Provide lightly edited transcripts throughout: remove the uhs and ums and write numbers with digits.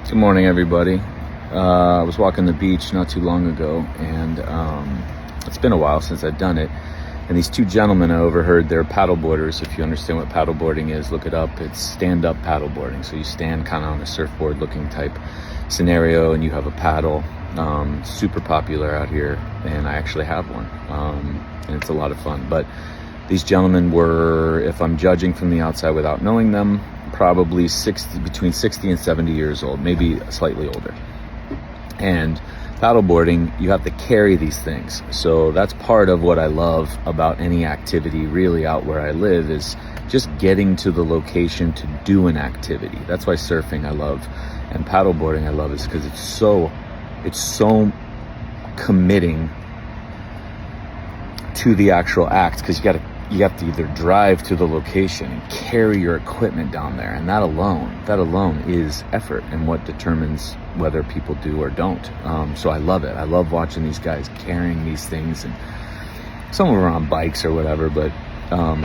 Good morning, everybody. I was walking the beach not too long ago, and it's been a while since I've done it. And these two gentlemen I overheard, they're paddleboarders. If you understand what paddleboarding is, look it up. It's stand-up paddleboarding. So you stand kind of on a surfboard-looking type scenario, and you have a paddle. Super popular out here, and I actually have one, and it's a lot of fun. But these gentlemen were, if I'm judging from the outside without knowing them, probably between 60 and 70 years old, maybe slightly older. And paddleboarding, you have to carry these things. So that's part of what I love about any activity really out where I live, is just getting to the location to do an activity. That's why surfing I love and paddleboarding I love, is because it's so committing to the actual act, because you have to either drive to the location and carry your equipment down there, and that alone is effort and what determines whether people do or don't. So I love it. I love watching these guys carrying these things, and some of them are on bikes or whatever, but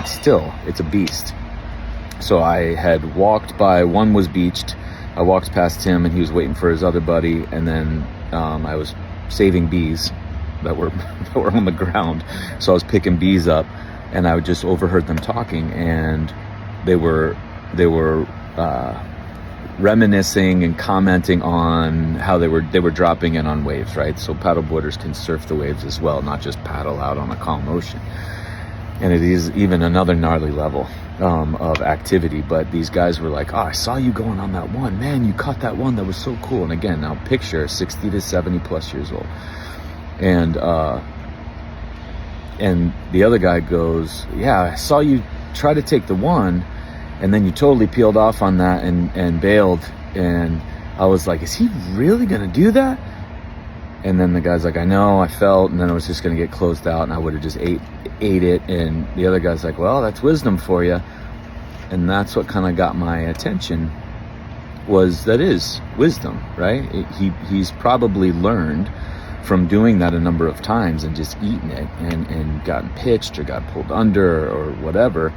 still, it's a beast. So I had walked by, one was beached, I walked past him and he was waiting for his other buddy, and then I was saving bees that were on the ground, so I was picking bees up, and I just overheard them talking, and they were reminiscing and commenting on how they were dropping in on waves, right? So paddleboarders can surf the waves as well, not just paddle out on a calm ocean. And it is even another gnarly level of activity. But these guys were like, "Oh, I saw you going on that one, man. You caught that one. That was so cool." And again, now picture 60 to 70 plus years old, and the other guy goes, "Yeah, I saw you try to take the one, and then you totally peeled off on that and bailed." And I was like, "Is he really gonna do that?" And then the guy's like, "I know, I felt," and then I was just gonna get closed out, and I would have just ate it. And the other guy's like, "Well, that's wisdom for you." And that's what kind of got my attention, that is wisdom, right? He's probably learned from doing that a number of times and just eating it and gotten pitched or got pulled under or whatever,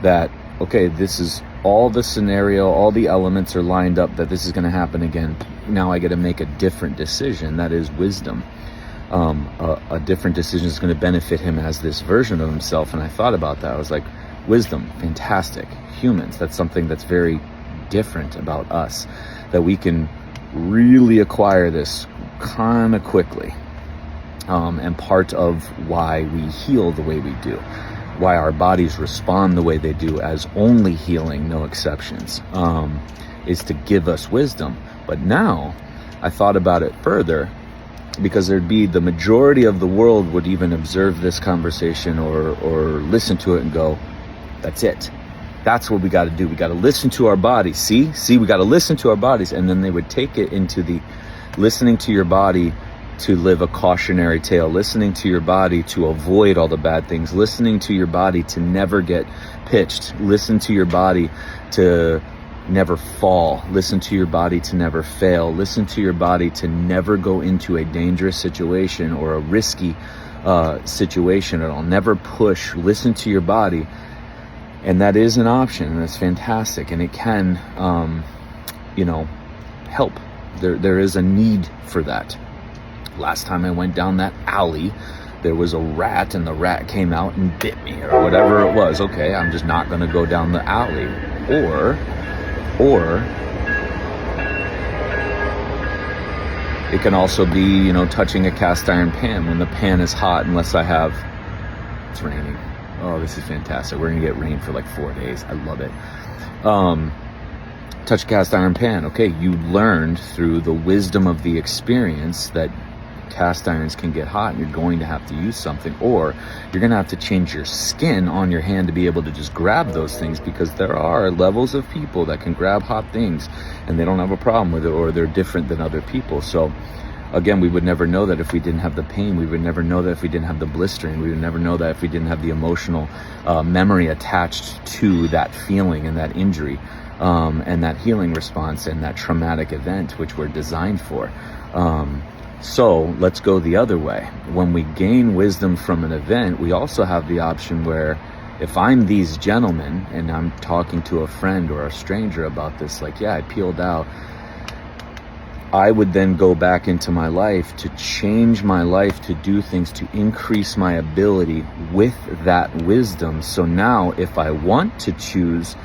that, okay, this is all the scenario, all the elements are lined up that this is going to happen again. Now I get to make a different decision. That is wisdom. A different decision is going to benefit him as this version of himself. And I thought about that. I was like, wisdom, fantastic. Humans, that's something that's very different about us, that we can really acquire this kind of quickly, and part of why we heal the way we do, why our bodies respond the way they do, as only healing, no exceptions, is to give us wisdom. But now I thought about it further, because there'd be the majority of the world would even observe this conversation or listen to it and go, "That's it. That's what we got to do. We got to listen to our bodies. See, we got to listen to our bodies." And then they would take it into the listening to your body to live a cautionary tale, listening to your body to avoid all the bad things, listening to your body to never get pitched, listen to your body to never fall, listen to your body to never fail, listen to your body to never go into a dangerous situation or a risky situation. It'll never push. Listen to your body. And that is an option, and it's fantastic, and it can, help. There is a need for that. Last time I went down that alley, there was a rat, and the rat came out and bit me, or whatever it was. Okay, I'm just not going to go down the alley. Or it can also be, touching a cast iron pan when the pan is hot, it's raining. Oh, this is fantastic. We're going to get rain for like 4 days. I love it. Touch a cast iron pan. Okay, you learned through the wisdom of the experience that cast irons can get hot, and you're going to have to use something, or you're going to have to change your skin on your hand to be able to just grab those things, because there are levels of people that can grab hot things and they don't have a problem with it, or they're different than other people. So again, we would never know that if we didn't have the pain. We would never know that if we didn't have the blistering. We would never know that if we didn't have the emotional memory attached to that feeling and that injury, and that healing response and that traumatic event, which we're designed for. So let's go the other way. When we gain wisdom from an event, we also have the option where, if I'm these gentlemen and I'm talking to a friend or a stranger about this, like, yeah, I peeled out, I would then go back into my life to change my life, to do things, to increase my ability with that wisdom. So now if I want to choose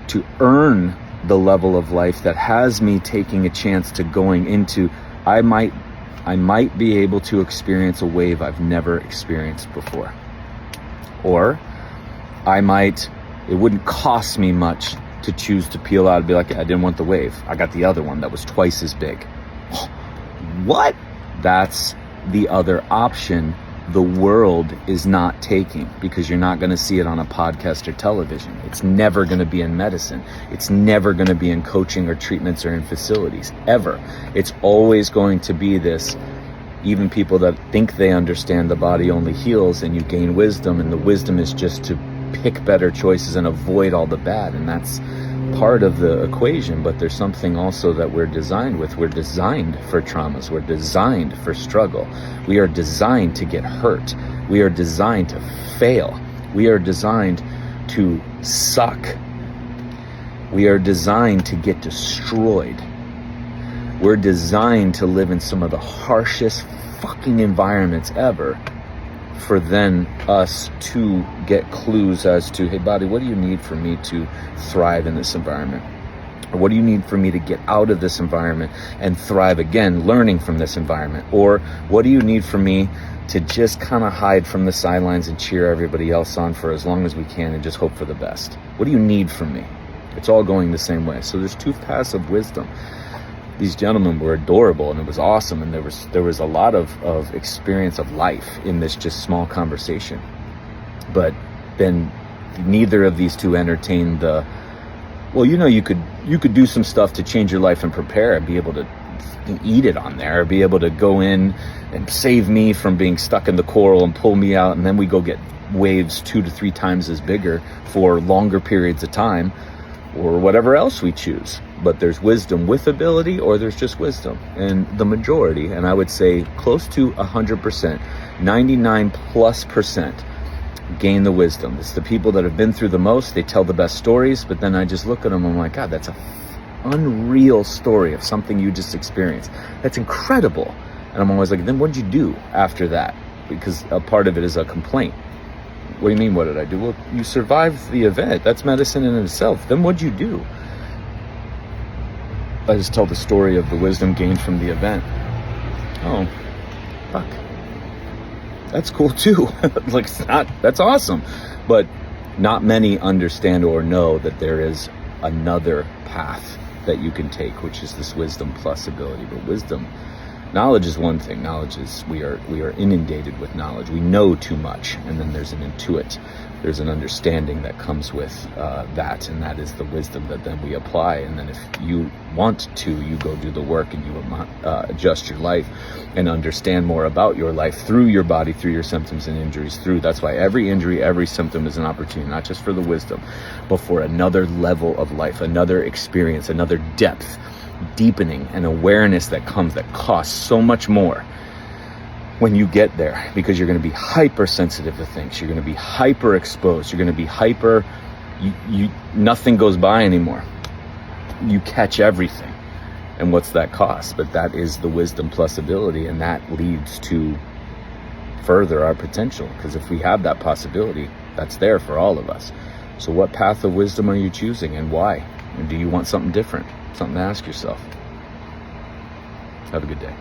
to earn the level of life that has me taking a chance to going into, I might be able to experience a wave I've never experienced before. Or it wouldn't cost me much to choose to peel out and be like, I didn't want the wave. I got the other one that was twice as big. What? That's the other option the world is not taking, because you're not going to see it on a podcast or television. It's never going to be in medicine. It's never going to be in coaching or treatments or in facilities, ever. It's always going to be this, even people that think they understand the body only heals, and you gain wisdom, and the wisdom is just to pick better choices and avoid all the bad, and that's part of the equation. But there's something also that we're designed with. We're designed for traumas. We're designed for struggle. We are designed to get hurt. We are designed to fail. We are designed to suck. We are designed to get destroyed. We're designed to live in some of the harshest fucking environments ever, for then us to get clues as to, hey body, what do you need for me to thrive in this environment? Or what do you need for me to get out of this environment and thrive again, learning from this environment? Or what do you need for me to just kind of hide from the sidelines and cheer everybody else on for as long as we can and just hope for the best? What do you need from me? It's all going the same way. So there's two paths of wisdom. These gentlemen were adorable, and it was awesome, and there was a lot of experience of life in this just small conversation. But then neither of these two entertained the, well, you could do some stuff to change your life and prepare and be able to eat it on there, or be able to go in and save me from being stuck in the coral and pull me out, and then we go get waves 2 to 3 times as bigger for longer periods of time, or whatever else we choose. But there's wisdom with ability, or there's just wisdom. And the majority, and I would say close to 100%, 99+%, gain the wisdom. It's the people that have been through the most. They tell the best stories, but then I just look at them, I'm like, God, that's a unreal story of something you just experienced. That's incredible. And I'm always like, then what'd you do after that? Because a part of it is a complaint. What do you mean, what did I do? Well, you survived the event. That's medicine in itself. Then what'd you do? I just tell the story of the wisdom gained from the event. Oh, fuck. That's cool too. Like, that's awesome. But not many understand or know that there is another path that you can take, which is this wisdom plus ability. But wisdom, knowledge is one thing. Knowledge is, we are inundated with knowledge. We know too much, and then there's an intuit. There's an understanding that comes with that, and that is the wisdom that then we apply. And then if you want to, you go do the work, and you adjust your life and understand more about your life through your body, through your symptoms and injuries. That's why every injury, every symptom is an opportunity, not just for the wisdom, but for another level of life, another experience, another depth, deepening, and awareness that costs so much more when you get there, because you're going to be hypersensitive to things. You're going to be hyper exposed. You're going to be hyper, nothing goes by anymore. You catch everything. And what's that cost? But that is the wisdom plus ability, and that leads to further our potential, because if we have that possibility, that's there for all of us. So what path of wisdom are you choosing, and why? And do you want something different? Something to ask yourself. Have a good day.